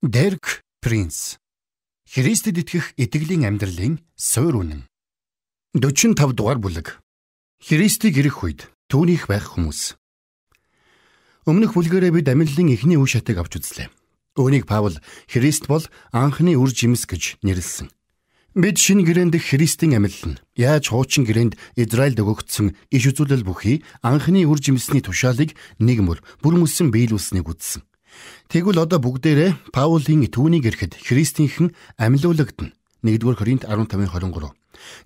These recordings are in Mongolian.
Дерек Принц. Христэд итгэх итгэлийн амьдралын суурь үнэн. 45 дугаар бүлэг. Христийг ирэх үед түүнийх байх хүмүүс. Өмнөх бүлгээрээ бид амьдлын эхний үе шатыг авч үзлээ. Үүнийг Паул Христ бол анхны үр жимс гэж нэрлсэн. Бид шинэ гэрээнд Христийн амьлал нь яаж хуучин гэрээнд Израильд өгөгдсөн иш үзүүлэл бүхий анхны үр жимсний тушаалыг нэгмөр бүр мөсөн биелүүлсэнийг үзсэн. Тэгвэл одоо бүгдээрээ Паулийн түүнийг ирэхэд Христийнхэн амьлуулагдана. 1-р Коринт 15:23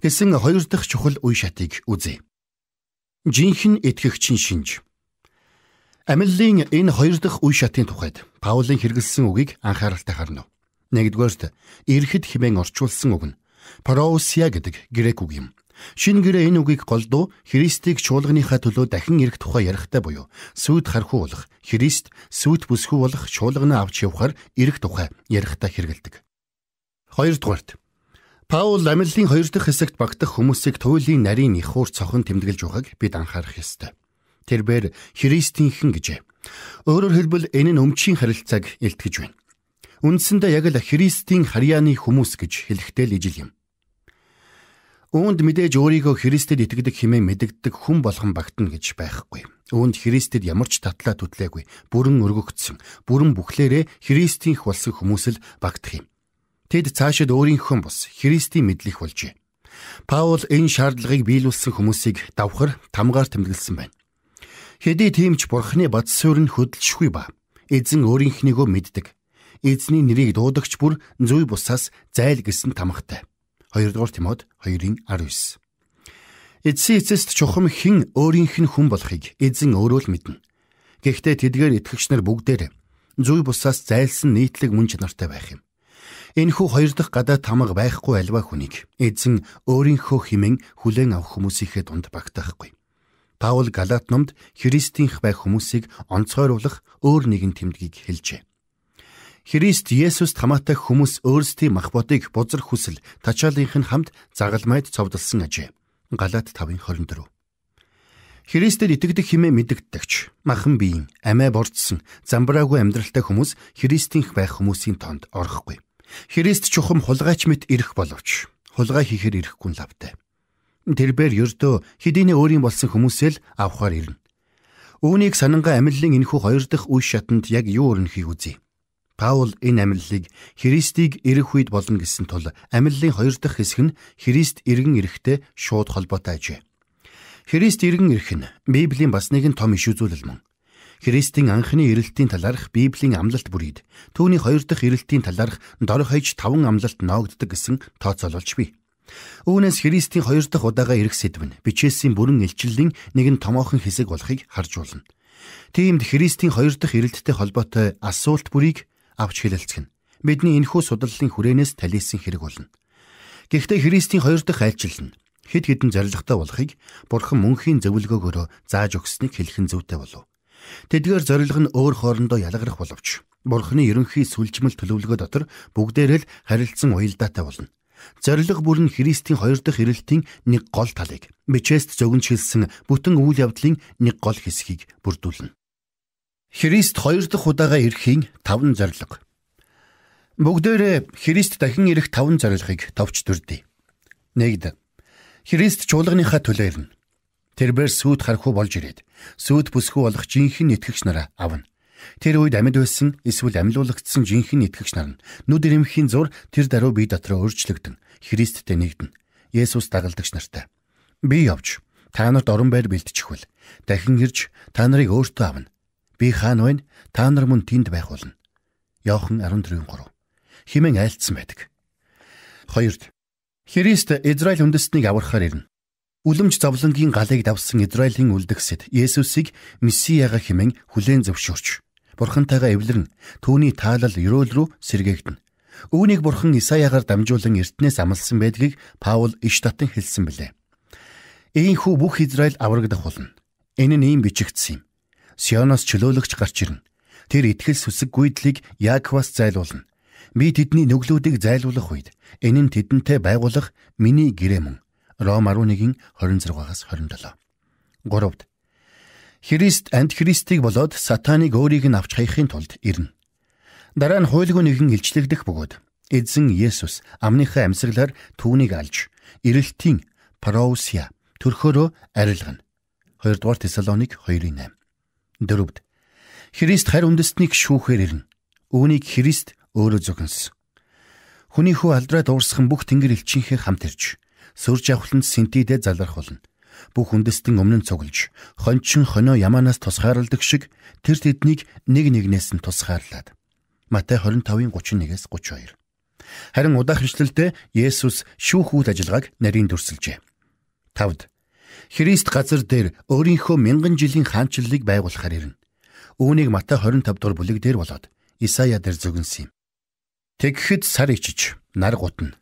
гэсэн хоёр дахь чухал үе шатыг үзье. Жинхэнэ итгэгчийн шинж. Амьллын энэ хоёр дахь үе шатын тухайд Паулийн хэрэгэлсэн үгийг анхааралтай харна. 1-р ирэхэд хэмээн орчуулсан үг нь пароусия гэдэг грек үг юм. Шинэ гэрээ энэ үгийг голдуу Христийг чуулганыхаа төлөө дахин ирэх тухай ярихтай буюу сүйд хархуу болох Христ сүйд бүсгүй болох чуулгана авч явахаар ирэх тухай ярихтай хэрэгэлдэг. 2-р Паул амьллын 2 дахь хэсэгт багтах хүмүүсийг туйлын нарийн их хуур цохон тэмдэглэж байгааг бид анхаарах ёстой. Тэрбээр Христийнхэн гэжээ. Өөрөөр хэлбэл энэ нь өмчийн харилцааг илтгэж байна. Үндсэндээ яг л Христийн харьяаны хүмүүс гэж хэлэхтэй л ижил юм. Үүнд мэдээж өөрийгөө Христэд итгэдэг хэмээн мэдэгддэг хүн болгон багтана гэж байхгүй. Үүнд Христэд ямар ч татлаа түтлээгүй, бүрэн өргөгдсөн, бүрэн бүхлээрээ Христийнх болсон хүмүүс л багтах юм. Тэд цаашид өөрийнхөө бус Христийн мэдлэх болжээ. Паул энэ шаардлагыг биелүүлсэн хүмүүсийг давхар тамгаар тэмдэглэсэн байна. Хэдий тийм ч Бурхны бат суурь нь хөдөлшгүй ба эзэн өөрийнхнийгөө мэддэг. Эзний нэрийг дуудагч бүр зүй бусаас зайл гэсэн тамгатай. 2-р Тимот 2:19. Эцсийн эцэст чухам хэн өөрийнх нь хүн болохыг эзэн өөрөө л мэднэ. Гэхдээ тэдгээр итгэгч нар бүгдээр зүй бусаас зайлсан нийтлэг мөн чанартай байх юм. Энэхүү хоёр дахь гадаа тамга байхгүй альва хүнийг эзэн өөрийнхөө хэмээн хүлээн авах хүмүүсийнхээ дунд багтаахгүй. Паул Галаат номд Христийнх байх хүмүүсийг онцгойруулах өөр нэгэн тэмдгийг хэлжээ. Христ Есүст хамаатай хүмүүс өөрсдийн мах бодыг бузар хүсэл тачаалынх нь хамт загалмайд цовдлсон ажээ. Галаат 5:24. Христэд итгэдэг хэмээн мэдэгддэгч, махан биеийн, амиа бордсон, замбраагүй амьдралтай хүмүүс Христийнх байх хүмүүсийн тоонд орохгүй. Христ чухам хулгайч мэт ирэх боловч хулгай хийхээр ирэхгүй лавтай. Тэрбээр ердөө хэдийнэ өөрийн болсон хүмүүсээ л авахаар ирнэ. Үүнийг санангаа амьллын энэхүү хоёр дахь үе шатанд яг юу өрнөхийг үзье. Паул энэ амьллыг Христийг ирэх үед болно гэсэн тул амьллын хоёр дахь хэсэг нь Христ иргэн ирэхтэй шууд холбоотой ажээ. Христ иргэн ирэх нь Библийн бас нэгэн том иш үзүүлэл мөн. Христийн анхны ирэлтийн талаарх Библийн амлалт бүрийд түүний хоёр дахь ирэлтийн талаарх дор хаяж 5 амлалт ноогддог гэсэн тооцоололж бий. Үүнээс Христийн хоёр дахь удаага ирэх сэдв нь бичээсийн бүрэн илчлэлийн нэгэн томоохон хэсэг болохыг харж болно. Тиймд Христийн хоёр дахь ирэлттэй холбоотой асуулт бүрийг авч хэлэлцэх нь бидний энэхүү судлалын хүрээнээс талийсан хэрэг болно. Гэхдээ Христийн хоёр дахь айлчлал нь хэд хэдэн зоригтой болохыг Бурхан мөнхийн зөвлөгөөгөөрөө зааж өгснэг хэлхэн зүйтэй болов. Тэдгээр зорилго нь өөр хоорондоо ялгарах боловч Бурханы ерөнхий сүлжмэл төлөвлөгөө дотор бүгдээрээ л харилцсан уялдаатай болно. Зорилго бүр нь Христийн хоёр дахь ирэлтийн нэг гол талыг бичээст зөгнжүүлсэн бүтэн үйл явдлын нэг гол хэсгийг бүрдүүлнэ. Христ хоёр дахь удаага ирэхийн 5 зорилго. Бүгдээрээ Христ дахин ирэх 5 зорилгыг товч дүрдээ. 1. Христ чуулганыхаа төлөө ирнэ. Тэрбээр сүйд хархуу болж ирээд сүйд бүсгүй болох жинхэнэ итгэгч нараа авна. Тэр үед амьд байсан эсвэл амьлуулагдсан жинхэнэ итгэгч нар нь нүд ирэмхийн зур тэр даруй бие дотроо өөрчлөгдөн Христтэй нэгдэнэ. Есүс дагалдагч нартай. Би явж та нарт орон байр бэлтчихвэл дахин ирж та нарыг өөртөө авна. Би хаана байна? Та нар мөн тэнд байх болно. Иохан 14:3 хэмээн айлцсан байдаг. 2. Христ Израиль үндэстнийг аврахаар ирнэ. Үлэмж зовлонгийн галыг давсан Израилийн үлдгэсэд Есүсийг Месияга хэмээн хүлээн зөвшөөрч Бурхантайгаа эвлэрэн түүний таалал ёроол руу сэргээгдэнэ. Үүнийг Бурхан Исаягаар дамжуулан эртнээс амласан байдгийг Паул иш татан хэлсэн билээ. Ийхүү бүх Израиль аврагдах болно. Энэ нь ийм бичигдсэн юм. Сионоос чөлөөлөгч гарч ирнэ. Тэр итгэл сүсэг гүйдлийг Яаковаас зайлуулна. Би тэдний нүглүүдийг зайлуулах үед энэ нь тэдэнтэй байгуулах миний гэрээ мөн. Ром 11:26-27. 3. Христ антихристийг болоод сатаныг өөрийг нь авч хаяхын тулд ирнэ. Дараа нь хуйлгүй нэгэн илчлэгдэх бөгөөд эзэн Есүс амныхаа амьсгалаар түүнийг алж эрэлтийн пароусия төрхөөрөө арилгана. 2 дугаар Тесалоник 2:8. 4-д Христ харь үндэстнийг шүүхээр ирнэ. Үүнийг Христ өөрөө зохинсон. Хүний хүү алдраа дуурсхан бүх тэнгэр элчийнхээ хамт ирж сүр жавхланд синтидэ залрах болно. Бүх үндэстэн өмнө нь цуглаж хончин хонио ямаанаас тусгаарладаг шиг тэр тэднийг нэг нэгнээс нь тусгаарлаад. Матай 25:31-32. Харин удаахинчлалдээ Есүс шүүх үйл ажиллагааг нарийн дүрсэлжээ. 5-д Христ газар дээр өөрийнхөө 1000 жилийн хаанчлалыг байгуулахаар ирнэ. Үүнийг Матай 25 дугаар бүлэг дээр болоод Исая дээр зөгнсөн юм. Тэгэхэд сар ичиж, нар гутна.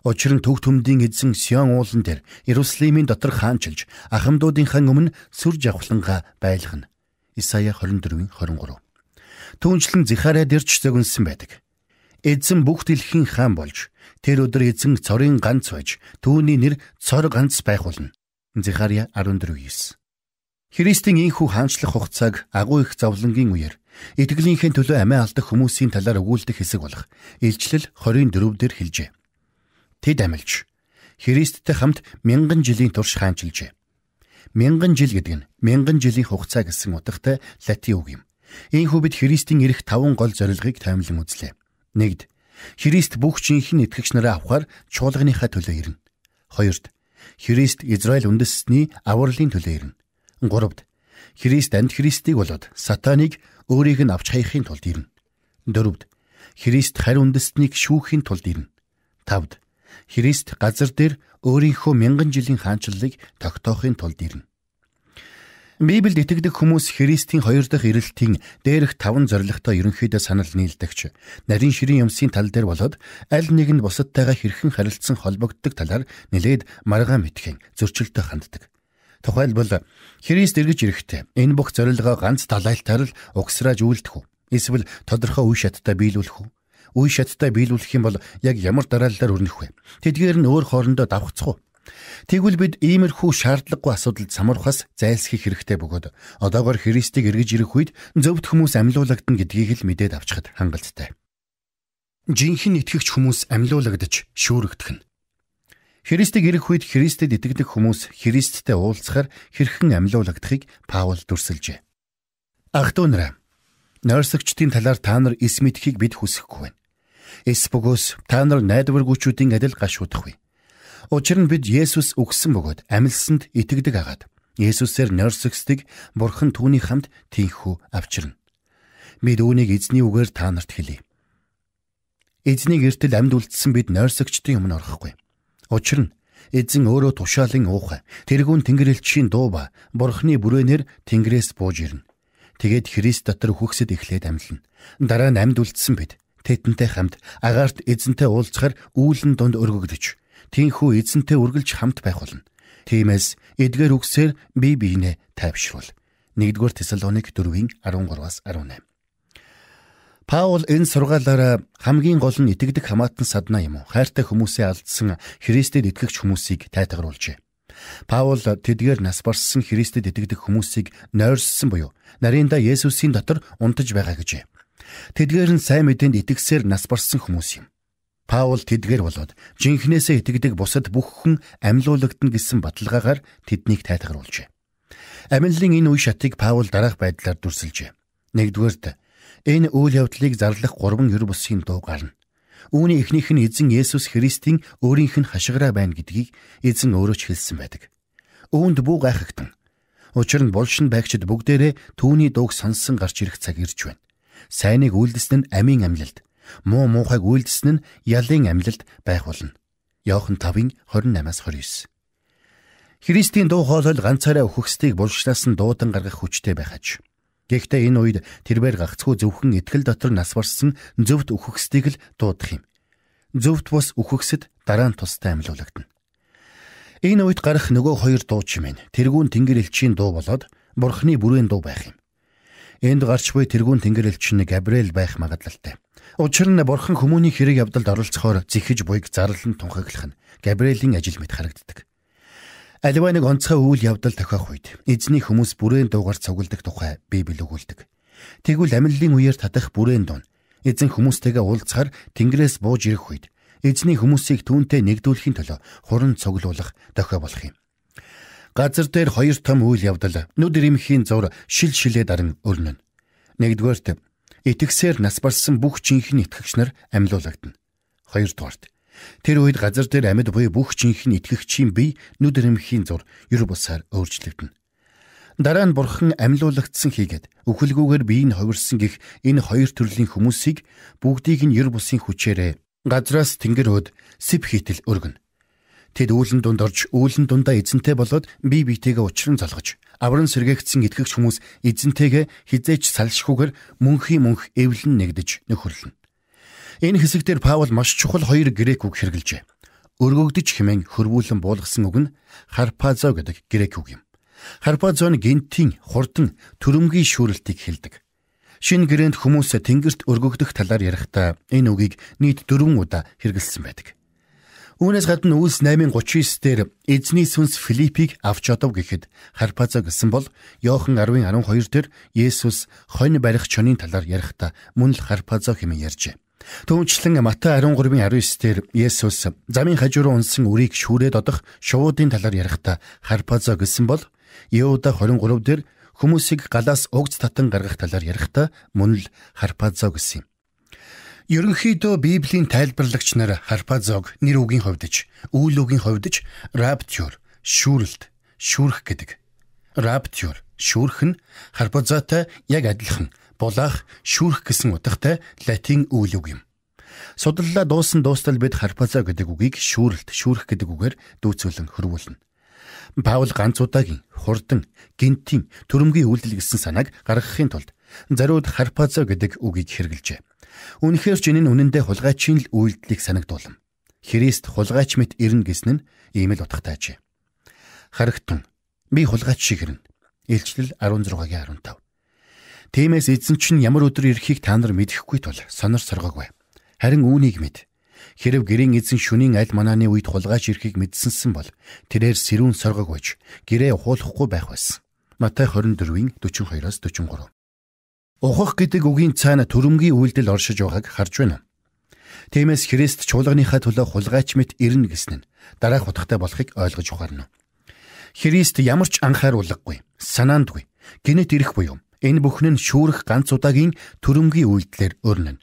Учир нь төв төмдийн эзэн Сион уулан дээр Иерусалимийн дотор хаанчилж, ахмадуудынхаа өмнө сүр жавхлангаа байлгана. Исая 24:23. Түүнчлэн Захария дэрч зөгнсөн байдаг. Эзэн бүх дэлхийн хаан болж, тэр өдөр эзэн цорын ганц байж, түүний нэр цор ганц байх болно. Захария 14:9. Христийн ийхүү хаанчлах хугацааг агуу их зовлонгийн үеэр итгэлийнхээ төлөө амиа алдах хүмүүсийн талаар өгүүлдэг хэсэг болох Илчлэл 24 дээр хэлжээ. Тэд амилж Христтэй хамт 1000 жилийн турш хаанчилжээ. 1000 жил гэдэг нь 1000 жилийн хугацаа гэсэн утгатай латин үг юм. Ийхүү бид Христийн ирэх 5 гол зорилгыг таймлан үзлээ. 1-д Христ бүх жинхэнэ итгэгч нараа авахар чуулганыхаа төлөө ирнэ. 2-д Христ Израиль үндэстний авралын төлөө ирнэ. 3-д Христ антихристийг болоод сатаныг өөрийг нь авч хаяхын тулд ирнэ. 4-д Христ харь үндэстнийг шүүхийн тулд ирнэ. 5-д Христ газар дээр өөрийнхөө 1000 жилийн хаанчлалыг тогтоохын тулд ирнэ. Библиэд итгэдэг хүмүүс Христийн 2 дахь ирэлтийн дээрх 5 зорилготой ерөнхийдөө санал нийлдэгч нарийн ширийн юмсын тал дээр болоод аль нэг нь бусадтайгаа хэрхэн харилцсан холбогддог талаар нэлээд маргаан мэдхэн зөрчилтэй ханддаг. Тухайлбал Христ эргэж ирэхдээ энэ бүх зорилгоо ганц талайлтаар л угсрааж үйлдэх үү? Эсвэл тодорхой үе шаттай биелүүлэх үү? Үе шаттай биелүүлэх юм бол яг ямар дарааллаар өрнөх вэ? Тэдгээр нь өөр хоорондоо давхцах уу? Тэгвэл бид иймэрхүү шаардлагагүй асуудалд самуурхаас зайлсхийх хэрэгтэй бөгөөд одоогоор Христийг эргэж ирэх үед зөвхт хүмүүс амьлуулагдана гэдгийг л мэдээд авчихад хангалттай. Жинхэнэ итгэгч хүмүүс амьлуулагдаж шүүрэгдэх нь. Христийг ирэх үед Христэд итгэдэг хүмүүс Христтэй уулзахаар хэрхэн амьлуулагдахыг Паул дүрсэлжээ. Ах トゥ нараа, нойрсогчдын талаар та нар эс мэдхийг бид хүсэхгүй байна. Эс бөгөөс та нар найдваргүйчүүдийн адил гашуудах вэ. Учир нь бид Есүс өгсөн бөгөөд амилсанд итгэдэг агаад Есүсээр нойрсогсдог Бурхан түүний хамт тийхүү авчирна. Бид үүнийг эзний үгээр та нарт хэлье. Эзний гэртэл амьд үлдсэн бид нойрсогчдын өмнө орохгүй. Учир нь эзэн өөрөө тушаалын уухай, тэргүүн тэнгэрлэгчийн дуу ба Бурханы бүрээнээр тэнгэрээс бууж ирнэ. Тэгээд Христ дотор үхэгсэд эхлээд амьлна. Дараа нь амьд үлдсэн бид тэдэнтэй хамт агаарт эзэнтэй уулзахаар үүлэн дунд өргөгдөж, тийхүү эзэнтэй үргэлж хамт байх болно. Тиймээс эдгээр үгсээр бие биенээ тайвшруул. 1-р Тесалоник 4:13-18. Паул энэ сургаалаараа хамгийн гол нь итгэдэг хамаатан саднаа юм уу? Хайртай хүмүүсээ алдсан Христэд итгэгч хүмүүсийг тайтгаруулжээ. Паул тэдгээр нас барсан Христэд итгэдэг хүмүүсийг нойрссон буюу нарийнда Есүсийн дотор унтаж байгаа гэжээ. Тэдгээр нь сайн мэдээнд итгэсээр нас барсан хүмүүс юм. Паул тэдгээр болоод жинхнээсээ итгэдэг бусад бүх хүн амьлуулагдана гэсэн баталгаагаар тэднийг тайтгаруулжээ. Амьллын энэ үе шатыг Паул дараах байдлаар дүрсэлжээ. 1-р энэ үйл явдлыг зарлах 3 эр бусын дуу гарна. Үүний эхнийх нь эзэн Есүс Христийн өөрийнх нь хашгираа байна гэдгийг эзэн өөрөө ч хэлсэн байдаг. Үүнд бүү гайхагтан. Учир нь булшин байгчид бүгдээрээ түүний дууг сонссон гарч ирэх цаг ирж байна. Сайныг үйлдэсэн нь амийн амьлалд, муу муухайг үйлдэсэн нь ялын амьлалд байх болно. Иохан 5:28-29. Христийн дуу хоолой ганцаараа үхэгсдийг булшнаас нь дуудан гаргах хүчтэй байх аж. Гэхдээ энэ үед тэрээр гагцхүү зөвхөн итгэл дотор нас барсан зөвхт үхэгсдийг л дуудах юм. Зөвхт бус үхэгсэд дараа нь тустай амьлуулагдана. Энэ үед гарах нөгөө 2 дуу чимээ тэргүүн тэнгэр элчийн дуу болоод Бурханы бүрээн дуу байх юм. Энд гарч буй тэргүүн тэнгэр элч нь Габриэл байх магадлалтай. Учир нь Бурхан хүмүүний хэрэг явдалд оролцохоор зэхэж буйг зарлан тунхаглах нь Габриэлийн ажил мэт харагддаг. Аливаа нэг онцгой үйл явдал тохиох үед эзний хүмүүс бүрээн дуугаар цугладаг тухай Библи өгүүлдэг. Тэгвэл амьллын үеэр татах бүрээн дуу Эзэн хүмүүстэйгээ уулзахаар Тэнгэрээс бууж ирэх үед эзний хүмүүсийг түүнтэй нэгдүүлэхийн төлөө хуран цуглуулах дохио болох юм. Газар дээр хоёр том үйл явдал нүд ирэмхийн зур шил шилээ даран өрнөнө. Нэгдүгээрт итгэсээр нас барсан бүх жинхэнэ итгэгч нар амьлуулагдана. Хоёрдугаарт тэр үед газар дээр амьд буй бүх жинхэнэ итгэгчийн бие нүд ирэмхийн зур ер бусаар өөрчлөгдөнө. Дараа нь бурхан амьлуулагдсан хийгээд үхэлгүйгээр биеийг хувирсан гих энэ хоёр төрлийн хүмүүсийг бүгдийг нь ер бусын хүчээрээ газраас тэнгэр хөөд сэв хийтэл өргөнө. Тэд үүлэн дунд орж үүлэн дундаа эзэнтэй болоод бие биетэйгээ учран залгаж авран сэргээгдсэн итгэгч хүмүүс эзэнтэйгээ хизээч салшихгүйгээр мөнхийн мөнх эвлэн нэгдэж нөхөрлөнө. Энэ хэсэгтэр Паул маш чухал хоёр грек үг хэрэглэжээ. Өргөгдөж хэмээн хөрвүүлэн буулгасан үг нь харпазо гэдэг грек үг юм. Харпазо нь гинтийн, хурдан, төрөмгийн шүүрэлтийг хэлдэг. Шинэ гэрээнд хүмүүс тэнгэрт өргөгдөх талаар ярихдаа энэ үгийг нийт 4 удаа хэрэглэсэн байдаг. Үүнээс гадна Үлс 8:39 дээр эзний сүнс Филиппийг авч одов гэхэд харпазо гэсэн бол Иохан 10:12 дээр Есүс хонь барих чонын талаар ярихдаа мөн л харпазо хэмээн ярьжээ. Түүнчлэн Матай 13:19 дээр Есүс замын хажуу руу унсан үрийг шүүрээд одох шувуудын талаар ярихдаа харпазо гэсэн бол Иуда 23 дээр хүмүүсийг галаас угц татан гаргах талаар ярихдаа мөн л харпазо гэсэн юм. Ерөнхийдөө Библийн тайлбарлагч нар харпазог нэр үгийн хувьдж, үйл үгийн хувьдж раптюр, шүүрэлт, шүүрэх гэдэг. Раптюр, шүүрэх нь харпазотой яг адилхан булаах, шүүрэх гэсэн утгатай латин үйл үг юм. Судлалаа дуустал бид харпазо гэдэг үгийг шүүрэлт, шүүрэх гэдэг үгээр дүүцүүлэн хөрвүүлнэ. Паул ганц удаагийн хурдан, гинтийн, төрөмгийн үйлдэл гэсэн санааг гаргахын тулд зариуд харпазо гэдэг үгийг хэрэглэжээ. Үнэхээр ч энэ нь үнэндээ хулгайчийн л үйлдэлийг санагдуулна. Христ хулгайч мэт ирнэ гэсэн нь ийм л утгатай ажээ. Харагтун би хулгайч шиг ирнэ. Илчлэл 16:15. Тиймээс эзэн чинь ямар өдөр ирэхийг та нар мэдэхгүй тул сонор соргоогүй. Харин үүнийг мэд. Хэрэв гэрийн эзэн шөнийн аль манааны үед хулгайч ирэхийг мэдсэнсэн бол тэрээр сэрүүн соргоогүйч гэрээ ухуулахгүй байх байсан. Матай 24:42-43. Ухах гэдэг үгийн цаана төрөмгийн үйлдэл оршиж байгааг харж байна. Тиймээс Христ чуулганыхаа төлөө хулгайч мэт ирнэ гэсэн нь дараах утгатай болохыг ойлгож ухаарна. Христ ямар ч анхааруулгагүй, санаандгүй, гинэт ирэх буюу энэ бүхэн нь шүүрэх ганц удаагийн төрөмгийн үйлдэлээр өрнөнө.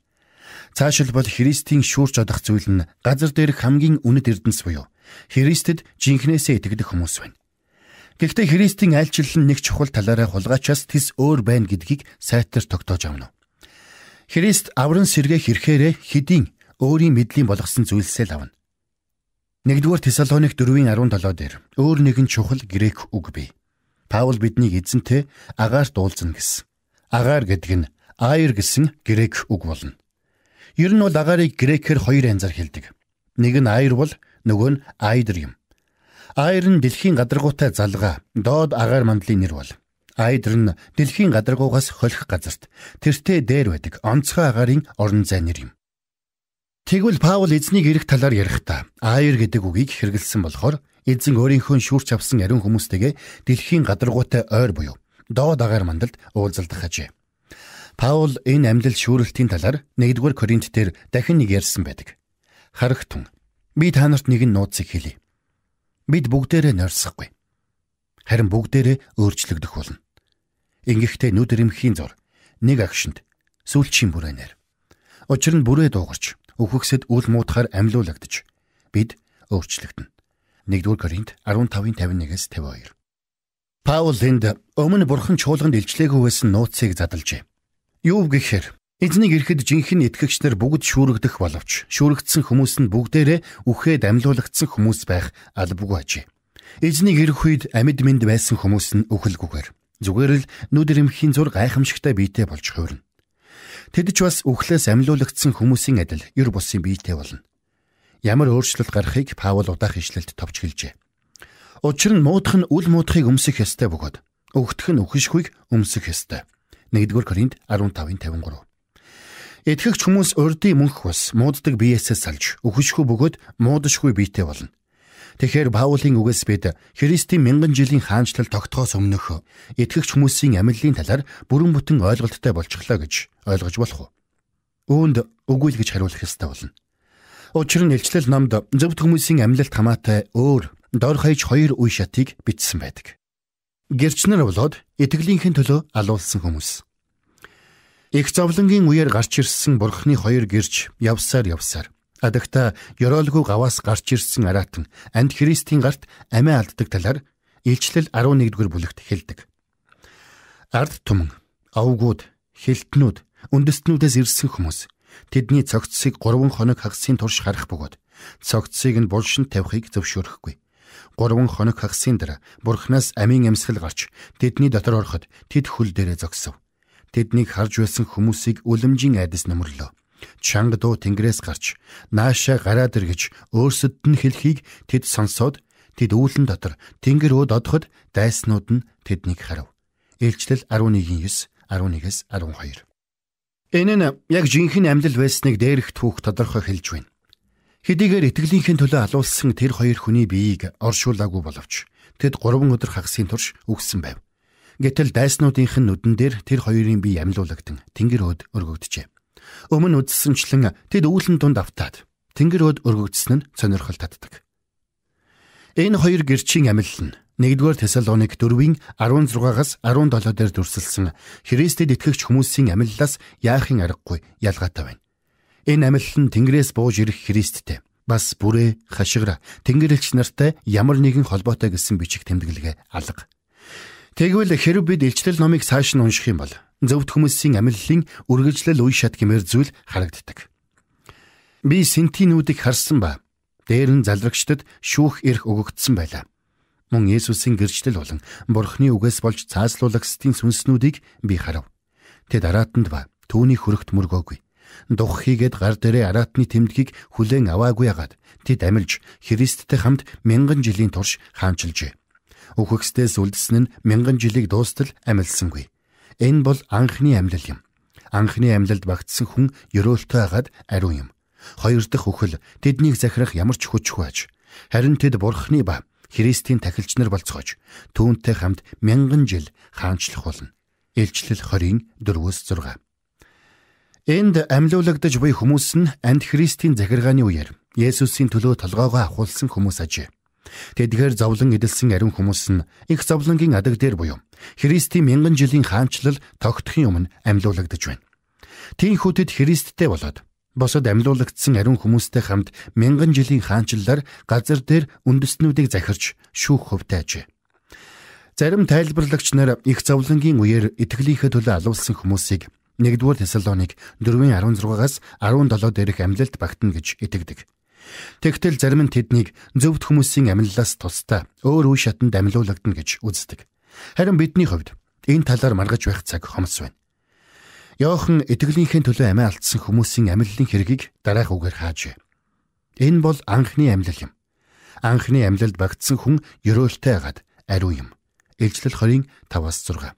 Цаашилбал Христийн шүүрч одох зүйл нь газар дээрх хамгийн үнэт эрдэнэс буюу Христэд жинхнээсээ итгэдэг хүмүүс байна. Гэхдээ Христийн айлчлал нь нэг чухал талаараа хулгайчаас тис өөр байна гэдгийг сайтар тогтоож авна. Христ авран сэргээх ирэхээрээ хэдийн өөрийн мэдлийн болгосон зүйлсээ л авна. 1-р Тесалоник 4:17 дээр өөр нэгэн чухал грек үг бий. Паул биднийг эзэнтэй агаарт уулзна гэсэн. Агаар гэдэг нь аир гэсэн грек үг болно. Ер нь бол агаарыг грекээр хоёр янзаар хэлдэг. Нэг нь аир бол нөгөө нь айдр юм. Аир нь дэлхийн гадаргуутай залгаа, доод агаар мандлын нэр бол. Айдр нь дэлхийн гадаргуугаас холих газарт тэртээ дээр байдаг онцгой агаарын орон зай нэр юм. Тэгвэл Паул эзнийг ирэх талаар ярихдаа аир гэдэг үгийг хэрэглэсэн болохоор эзэн өөрийнхөө шүүрч авсан ариун хүмүүстэйгээ дэлхийн гадаргуутай ойр буюу доод агаар мандалд уулзалдах ажээ. Паул энэ амьлал шүүрэлтийн талаар 1-р Коринт дээр дахин нэг ярьсан байдаг. Харагтун би та нарт нэгэн нууцыг хэлье. Бид бүгдээрээ нойрсохгүй. Харин бүгдээрээ өөрчлөгдөх болно. Ингэхдээ нүд ирэмхийн зур нэг агшинд сүүлчийн бүрээнээр. Учир нь бүрээ дуугарч өвхөксөд үл муутахаар амьлуулагдаж бид өөрчлөгдөнө. 1-р Коринт 15:51-52. Паул энд өмнө бурхан чуулганд илчлээгүй байсан нууцыг задлжээ. Юу гэхээр эзнийг ирэхэд жинхэнэ итгэгч нар бүгд шүүрэгдэх боловч шүүрэгдсэн хүмүүс нь бүгдээрээ үхээд амьлуулагдсан хүмүүс байх албагүй ажээ. Эзнийг ирэх үед амьд мэнд байсан хүмүүс нь үхэлгүйгээр зүгээр л нүд ирэмхийн зур гайхамшигтай биетэй болж хуурна. Тэд ч бас үхлээс амьлуулагдсан хүмүүсийн адил ер бусын биетэй болно. Ямар өөрчлөлт гарахыг Паул удаах ишлэлд товч хэлжээ. Учир нь муудах нь үл муудахыг өмсөх ёстой бөгөөд өгтөх нь үхшхүйг өмсөх ёстой. 1-р Коринт 15:53. Итгэгч хүмүүс урдын мөнх ус мууддаг биеэсээ салж үхшгүй бөгөөд муудашгүй биетэй болно. Тэгэхээр Паулийн үгээс бид Христийн 1000 жилийн хаанчлал тогтохоос өмнөх итгэгч хүмүүсийн амьдлын талаар бүрэн бүтэн ойлголттой болчихлоо гэж ойлгож болох уу? үүнд үгүй л гэж хариулах ёстой болно. Учир нь илчлэл номд зөвхт хүмүүсийн амьлалт хамаатай өөр дор хаяж 2 үе шатыг бичсэн байдаг. Гэрчнэр болоод итгэлийнхэн төлөө алуулсан хүмүүс. Их зовлонгийн үеэр гарч ирсэн Бурхны 2 гэрч явсаар адагта ёроолгүй гаваас гарч ирсэн аратан анд Христийн гарт амиа алддаг талаар илчлэл 11-р бүлэгт хэлдэг. Ард түмэн, овгууд, хилтнүүд, үндэстнүүдээс ирсэн хүмүүс тэдний цогцсыг 3 хоног хагасын турш харах бөгөөд цогцсыг нь булшинд тавихыг зөвшөөрөхгүй. 3 хоног хагасын дараа Бурханаас амийн амьсгал гарч тэдний дотор ороход тэд хөл дээрээ зогсов. Тэднийг харж байсан хүмүүсийг үлэмжийн айдас нөмрлөө. Чанга дуу тэнгэрээс гарч наашаа гараад иргэж өөрсөд нь хэлхийг тэд сонсоод тэд үүлэн дотор тэнгэр өөд одоход дайснууд нь тэднийг харав. Илчлэл 11:9, 11-с 12. Энэ нь яг жинхэнэ амьлал байсныг дээрх түүх тодорхой хэлж байна. Хэдийгээр итгэлийнхэн төлөө алуулсан тэр 2 хүний биеийг оршуулаагүй боловч тэд 3 өдөр хагасын турш үхсэн байв. Гэтэл дайснуудынх нь нүдэн дээр тэр 2-ын бие амьлуулагдсан тэнгэр өөд өргөгдөжээ. Өмнө үздсэнчлэн тэд үүлэн дунд автаад тэнгэр өөд өргөгдсөн нь сонирхол татдаг. Энэ 2 гэрчийн амьлал нь 1-р Тесалоник 4:16-аас 17 дээр дүрсэлсэн Христэд итгэгч хүмүүсийн амьлалаас яахын аргагүй ялгаатай байна. Энэ амьлал нь Тэнгэрээс бууж ирэх Христтэй бас бүрээ хашгираа Тэнгэрлэгч нартай ямар нэгэн холбоотой гэсэн бичиг тэмдэглэгээ алга. Тэгвэл хэрв бид илчлэл номыг цааш нь унших юм бол зөвхт хүмүүсийн амьлалын үргэлжлэл үе шат гэмээр зүйл харагддаг. Би сентинүүдийг харсан ба дээр нь залрагчдад шүүх эрх өгөгдсөн байлаа. Мөн Есүсийн гэрчлэл болон Бурхны үгээс болж цааслуулагчдын сүнснүүдийг би харав. Тэд араатанд ба түүний хөрөгт мөргөөгүй. Дух хийгээд гар дээрээ араатны тэмдгийг хүлээн аваагүй агаад тэд амилж Христтэй хамт 1000 жилийн турш хаанчилжээ. Үхэгсдээс үлдсэн нь 1000 жилийг дуустал амилсангүй. Энэ бол анхны амьлал юм. Анхны амьлалд багтсан хүн ёроолтой агаад ариун юм. 2 дахь үхэл тэднийг захирах ямар ч хүчгүй аж. Харин тэд Бурхны ба Христийн тахилч нар болцоож түүнтэй хамт 1000 жил хаанчлах болно. Илчлэл 20:4-6. Энд амьлуулагдаж буй хүмүүс нь анд Христийн захиргааны үеэр Есүсийн төлөө толгоогоо ахуулсан хүмүүс ажээ. Тэдгээр зовлон эдэлсэн ариун хүмүүс нь их зовлонгийн адаг дээр буюу Христийн 1000 жилийн хаанчлал тогтохын өмнө амьлуулагдаж байна. Тиймээс тэд Христтэй болоод босод амьлуулагдсан ариун хүмүүстэй хамт 1000 жилийн хаанчлалаар газар дээр үндэстнүүдийг захирч шүүх хувьтай ажээ. Зарим тайлбарлагч нар их зовлонгийн үеэр итгэлийнхээ төлөө алуулсан хүмүүсийг 1-р Тесалоник 4:16-аас 17 дээрх амьлалд багтана гэж итгэдэг. Тэгтэл зарим нь тэднийг зөвхт хүмүүсийн амьлалаас тусдаа өөр үе шатанд амьлуулагдана гэж үздэг. Харин бидний хувьд энэ талаар маргаж байх цаг хомс байна. Иохан итгэлийнхээ төлөө амиа алдсан хүмүүсийн амьлалын хэргийг дараах үгээр хаажээ. Энэ бол анхны амьлал юм. Анхны амьлалд багтсан хүн ёроолтой агаад ариун юм. Илчлэл 20:5-6.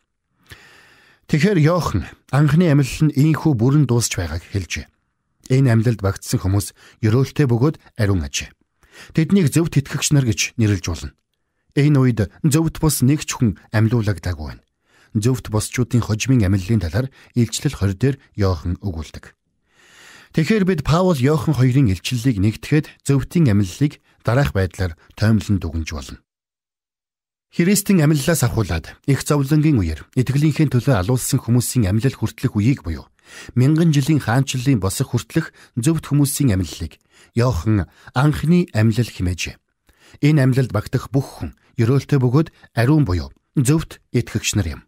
Тэгэхээр Иохан анхны амьлал нь ийхүү бүрэн дуусч байгааг хэлжээ. Энэ амьлалд багтсан хүмүүс ёроолтой бөгөөд ариун ажээ. Тэднийг зөвхт итгэгч нар гэж нэрлэж болно. Энэ үед зөвхт бус нэг ч хүн амьлуулагдаагүй байна. Зөвхт босчуудын хожимын амьлалын талаар илчлэл 20 дээр Иохан өгүүлдэг. Тэгэхээр бид Паул Иохан 2-ын илчлэлийг нэгтгэхэд зөвхтийн амьлалыг дараах байдлаар тоомлон дүгнэж болно. Христийн амьлалаас ахуулаад их зовлонгийн үеэр итгэлийнхээ төлөө алуулсан хүмүүсийн амьлал хүртэлх үеийг буюу 1000 жилийн хаанчлалын босох хүртэлх зөвхт хүмүүсийн амьлалыг Иохан анхны амьлал хэмээжээ. Энэ амьлалд багтах бүх хүн ёроолтой бөгөөд ариун буюу зөвхт итгэгч нар юм.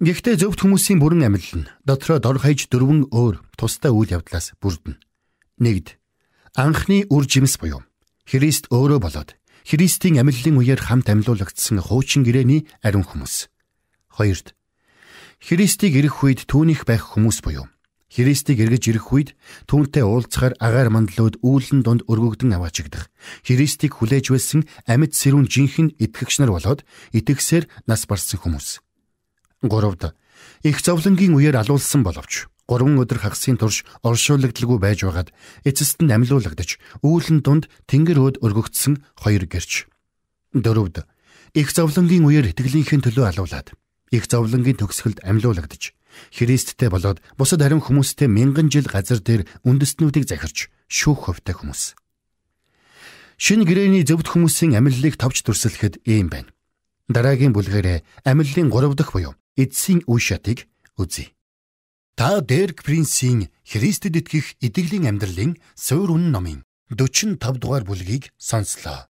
Гэхдээ зөвхт хүмүүсийн бүрэн амьлал нь дотроо дор хаяж 4 өөр тусдаа үйл явдлаас бүрдэнэ. 1. Анхны үр жимс буюу Христ өөрөө болоод Христийн амьлалын үеэр хамт амьлуулагдсан хуучин гэрээний ариун хүмүүс. 2. Христийг ирэх үед түүнийх байх хүмүүс буюу Христийг эргэж ирэх үед түүнтэй уулзахаар агаар мандлууд үүлэн донд өргөгдөн аваачигдах Христийг хүлээж байсан амьд сэрүүн жинхэнэ итгэгч нар болоод итгэсээр нас барсан хүмүүс. 3. Их зовлонгийн үеэр алуулсан боловч 3 өдөр хагасын турш оршуулгадалгүй байж байгаад эцэст нь амьлуулагдаж үүлэн дунд тэнгэр өөд өргөгдсөн 2 гэрч. 4. Их зовлонгийн үеэр итгэлийнхэн төлөө алуулаад их зовлонгийн төгсгөлд амьлуулагдаж Христтэй болоод бусад харин хүмүүстэй мянган жил газар дээр үндэстнүүдийг захирч шүүх хувьтай хүмүүс. Шинэ гэрээний зөвхт хүмүүсийн амиллыг товч дүрслэхэд ийм байна. Дараагийн бүлгээрээ амиллын 3 дахь буюу эдсийн үе шатыг үзье. Та Дерк Принцийн Христэд итгэх итгэлийн амьдралын суурь үнэн номын 45 дугаар бүлгийг сонслоо.